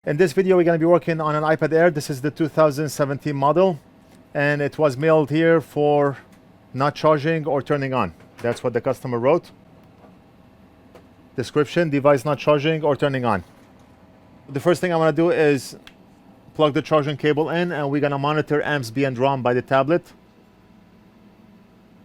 In this video, we're going to be working on an iPad Air. This is the 2017 model, and it was mailed here for not charging or turning on. That's what the customer wrote. Description: device not charging or turning on. The first thing I'm going to do is plug the charging cable in, and we're going to monitor amps being drawn by the tablet.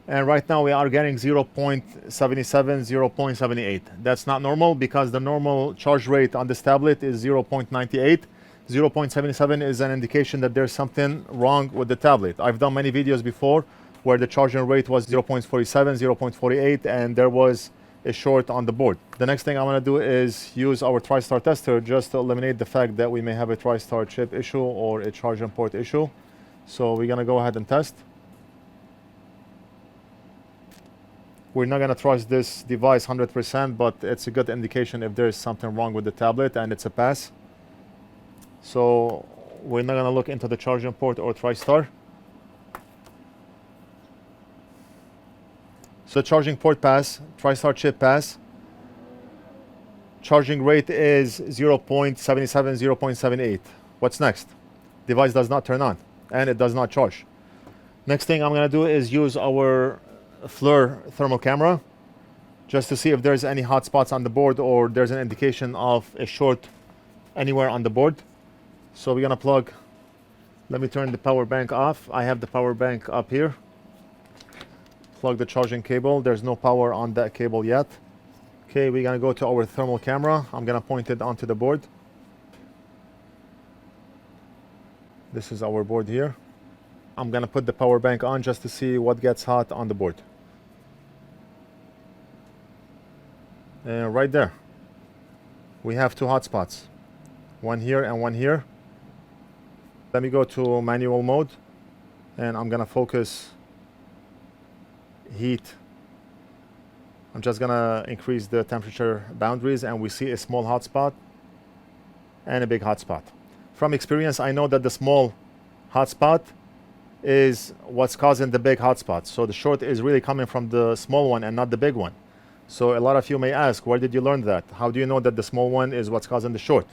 And right now we are getting 0.77, 0.78. That's not normal because the normal charge rate on this tablet is 0.98. 0.77 is an indication that there's something wrong with the tablet. I've done many videos before where the charging rate was 0.47, 0.48, and there was a short on the board. The next thing I'm going to do is use our TriStar tester just to eliminate the fact that we may have a TriStar chip issue or a charging port issue. So we're going to go ahead and test. We're not going to trust this device 100%, but it's a good indication if there's something wrong with the tablet, and it's a pass. So we're not going to look into the charging port or TriStar. So charging port pass, TriStar chip pass. Charging rate is 0.77, 0.78. What's next? Device does not turn on, and it does not charge. Next thing I'm going to do is use our FLIR thermal camera just to see if there's any hot spots on the board or there's an indication of a short anywhere on the board. So we're gonna plug, let me turn the power bank off. I have the power bank up here. Plug the charging cable. There's no power on that cable yet. Okay, we're gonna go to our thermal camera. I'm gonna point it onto the board. This is our board here. I'm gonna put the power bank on just to see what gets hot on the board. And right there, we have two hot spots, one here and one here. Let me go to manual mode, and I'm gonna focus heat. I'm just gonna increase the temperature boundaries, and we see a small hot spot and a big hot spot. From experience, I know that the small hot spot is what's causing the big hot spot. So the short is really coming from the small one and not the big one. So a lot of you may ask, where did you learn that? How do you know that the small one is what's causing the short?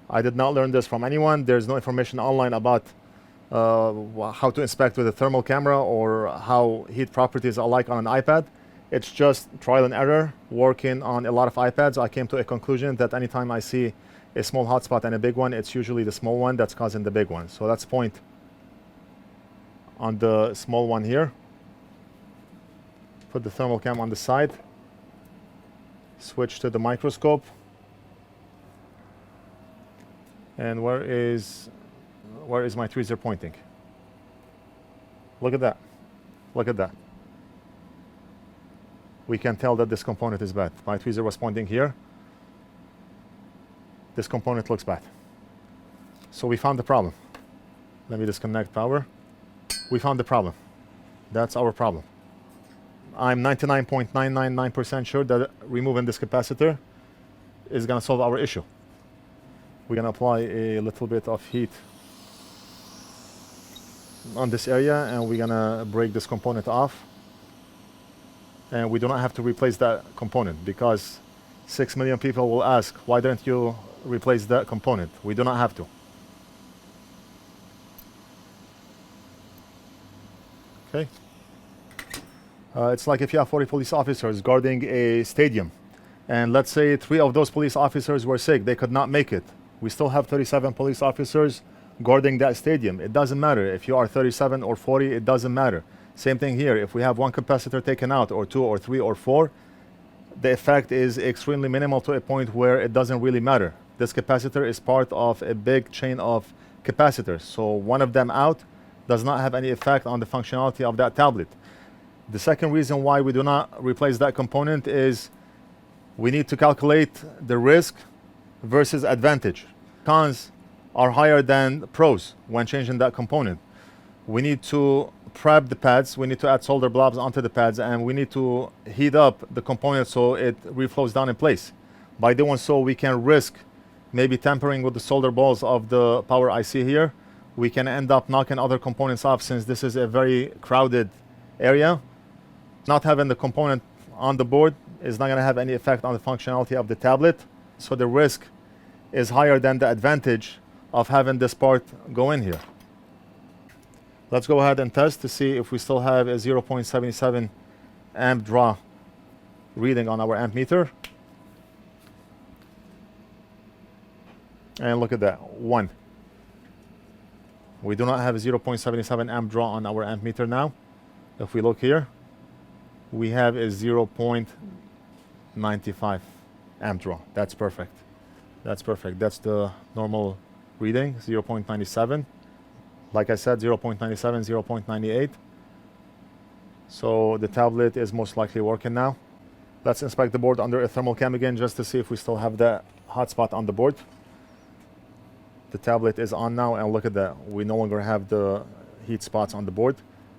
I did not learn this from anyone. There's no information online about how to inspect with a thermal camera or how heat properties are like on an iPad. It's just trial and error. Working on a lot of iPads, I came to a conclusion that anytime I see a small hotspot and a big one, it's usually the small one that's causing the big one. So let's point on the small one here. Put the thermal cam on the side. Switch to the microscope. And where is my tweezer pointing? Look at that. Look at that. We can tell that this component is bad. My tweezer was pointing here. This component looks bad. So we found the problem. Let me disconnect power. We found the problem. That's our problem. I'm 99.999% sure that removing this capacitor is going to solve our issue. We're going to apply a little bit of heat on this area, and we're going to break this component off. And we do not have to replace that component because 6 million people will ask, why don't you replace that component? We do not have to. Okay. It's like if you have 40 police officers guarding a stadium, and let's say 3 of those police officers were sick, they could not make it. We still have 37 police officers guarding that stadium. It doesn't matter if you are 37 or 40, it doesn't matter. Same thing here. If we have one capacitor taken out, or 2 or 3 or 4, the effect is extremely minimal to a point where it doesn't really matter. This capacitor is part of a big chain of capacitors, so one of them out does not have any effect on the functionality of that tablet. The second reason why we do not replace that component is we need to calculate the risk versus advantage. Cons are higher than pros when changing that component. We need to prep the pads, we need to add solder blobs onto the pads, and we need to heat up the component so it reflows down in place. By doing so, we can risk maybe tampering with the solder balls of the power IC here. We can end up knocking other components off since this is a very crowded area. Not having the component on the board is not going to have any effect on the functionality of the tablet. So the risk is higher than the advantage of having this part go in here. Let's go ahead and test to see if we still have a 0.77 amp draw reading on our amp meter. And look at that, 1. We do not have a 0.77 amp draw on our amp meter now. If we look here, we have a 0.95 amp draw. That's perfect. That's perfect. That's the normal reading, 0.97. Like I said, 0.97, 0.98. So the tablet is most likely working now. Let's inspect the board under a thermal cam again just to see if we still have the hotspot on the board. The tablet is on now, and look at that. We no longer have the heat spots on the board.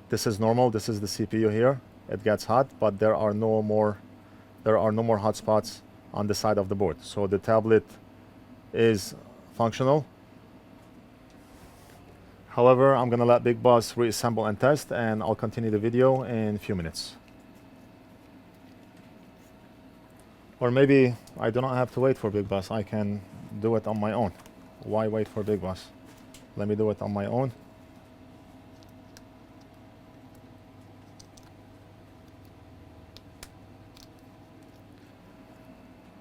This is normal. This is the CPU here. It gets hot, but there are no more hot spots on the side of the board. So the tablet is functional. However, I'm gonna let Big Boss reassemble and test, and I'll continue the video in a few minutes. Or maybe I do not have to wait for Big Boss. I can do it on my own. Why wait for Big Boss? Let me do it on my own.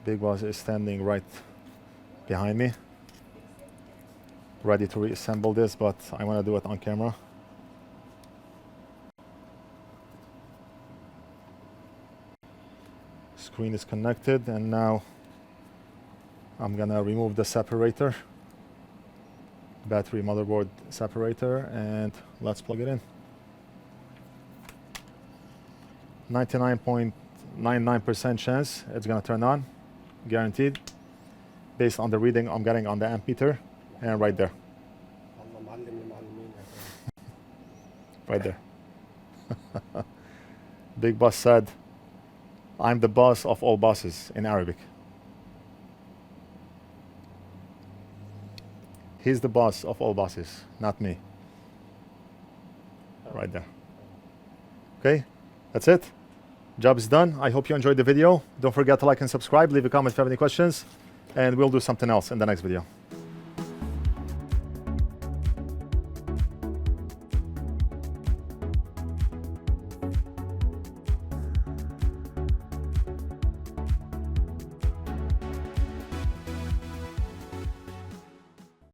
Big Boss is standing right behind me, ready to reassemble this, but I want to do it on camera. Screen is connected, and now I'm gonna remove the separator, battery motherboard separator, and let's plug it in. 99.99% chance it's gonna turn on, guaranteed, based on the reading I'm getting on the amp meter, and right there. Right there. Big Boss said, "I'm the boss of all bosses," in Arabic. He's the boss of all bosses, not me. Right there. Okay, that's it. Job is done. I hope you enjoyed the video. Don't forget to like and subscribe. Leave a comment if you have any questions, and we'll do something else in the next video.